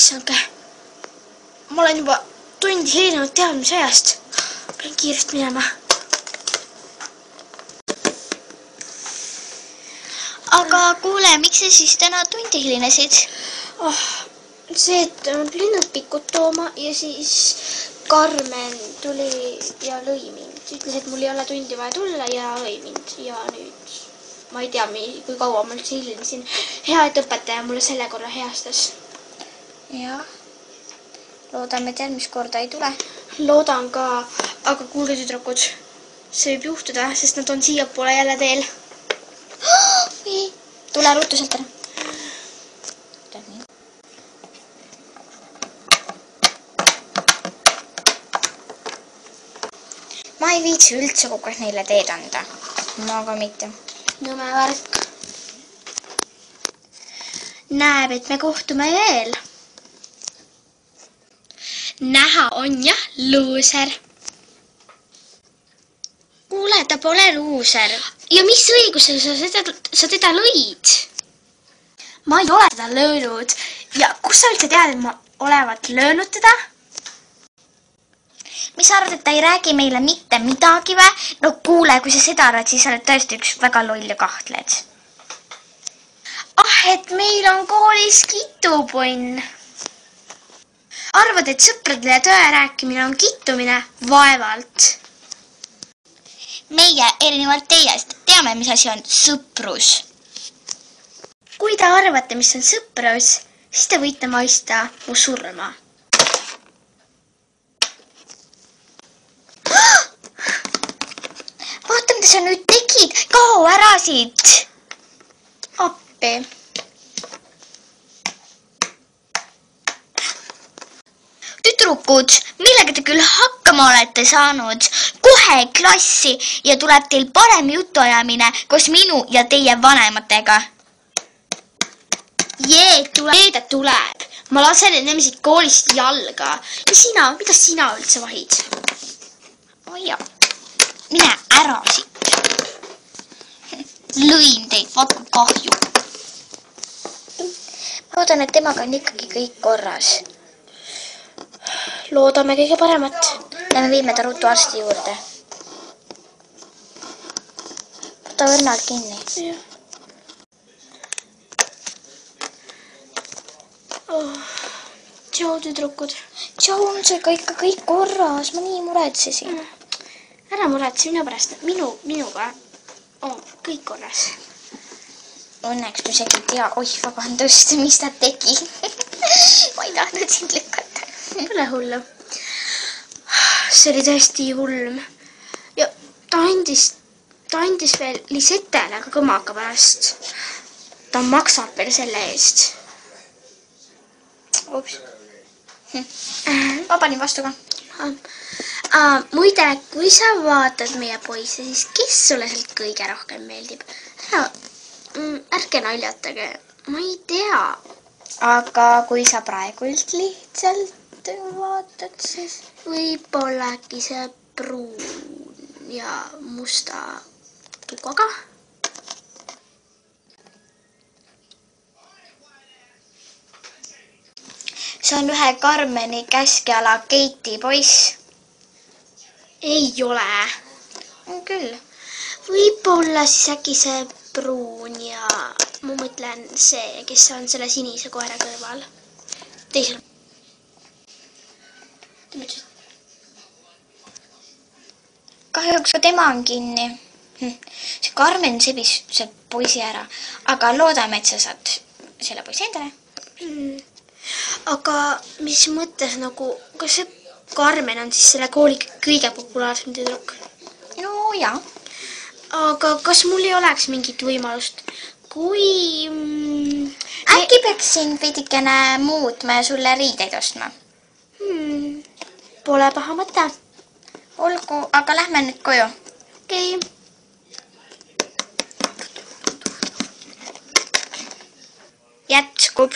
Issandke. Ma olen juba tundi helinenud teadmise ajast. Pean kiiresti minema. Aga kuule, miks sa siis täna tundi helinesid? See, et linnud pikut tooma ja siis Karmen tuli ja lõi mind. Ütles, et mul ei ole tundi vaja tulla ja lõi mind. Ja nüüd ma ei tea, kui kaua ma üldse hilinesin. Hea, et õpetaja mulle selle korra heastas. Jah. Loodame, et järgmist korda ei tule. Loodan ka, aga kuulge tüdrukud, see võib juhtuda, sest nad on siiapoole jälle teel. Tule ruttu sealt ära. Ma ei viitsi üldse kogu aeg neile teed anda. Ma ka mitte. Nõme värk. Näeb, et me kohtume veel. Näha on jah luuser. Kuule, ta pole luuser. Ja mis õigusel sa teda lõid? Ma ei ole teda löönud. Ja kus sa üldse tead, et ma olevat löönud teda? Mis sa arvad, et ta ei räägi meile mitte midagi või? No kuule, kui sa seda arvad, siis sa oled tõesti üks väga loll ja kahtled. Et meil on koolis kitupunn. Arvad, et sõpradele tõe rääkimine on kittumine? Vaevalt. Meie erinevalt teiest teame, mis asi on sõprus. Kui te arvate, mis on sõprus, siis te võite mõista mu surma. Vaata, mida sa nüüd tegid. Kao ära siit. Appi. Tüdrukud, millega te küll hakkama olete saanud? Kohe klassi ja tuleb teil parem jutuajamine koos minu ja teie vanematega. Tuleb. Ma lasen enemisid koolist jalga. Ja sina, mida sina üldse vahid? Oi jah. Mine ära siit. Lõin teid, vaat kui kahju. Ma loodan, et temaga on ikkagi kõik korras. Loodame kõige paremat. Lähme viime ta ruttu arsti juurde. Võta õrnalt kinni. Jah. Tšau, tüdrukud. Tšau, on see ka ikka kõik korras. Ma nii muretsesin. Ära muretse minu pärast. Minuga on kõik korras. Õnneks ma isegi ei tea. Oih, vabandust, mis ta tegi. Ma ei tahtnud sind lükata. Pole hullu. See oli tõesti ulm. Ja ta andis veel Lisetele ka kõmaka pärast. Ta maksab veel selle eest. Ups. Ma panin vastu ka. Muide, kui sa vaatad meie poisse, siis kes sulle sealt kõige rohkem meeldib? Ärge naljatage. Ma ei tea. Aga kui sa praegult lihtsalt vaatad, siis... Võib-olla äkki see pruun ja musta tukoga. See on ühe Karmeni käskjala Keiti poiss. Ei ole. Küll. Võib-olla siis äkki see pruun ja ma mõtlen see, kes on selle sinise koera kõrval. Teisel. Kahjuks ka tema on kinni. See Karmen sebis see poisi ära. Aga loodame, et sa saad selle poisi endale. Aga mis mõttes nagu, kas see Karmen on siis selle kooli kõige populaarsem tüdruk? No jaa. Aga kas mul ei oleks mingit võimalust, kui... Äkki peaks siin veidikene muutma ja sulle riideid ostma? Pole paha mõte. Olgu, aga lähme nüüd koju. Okei. Jätkub.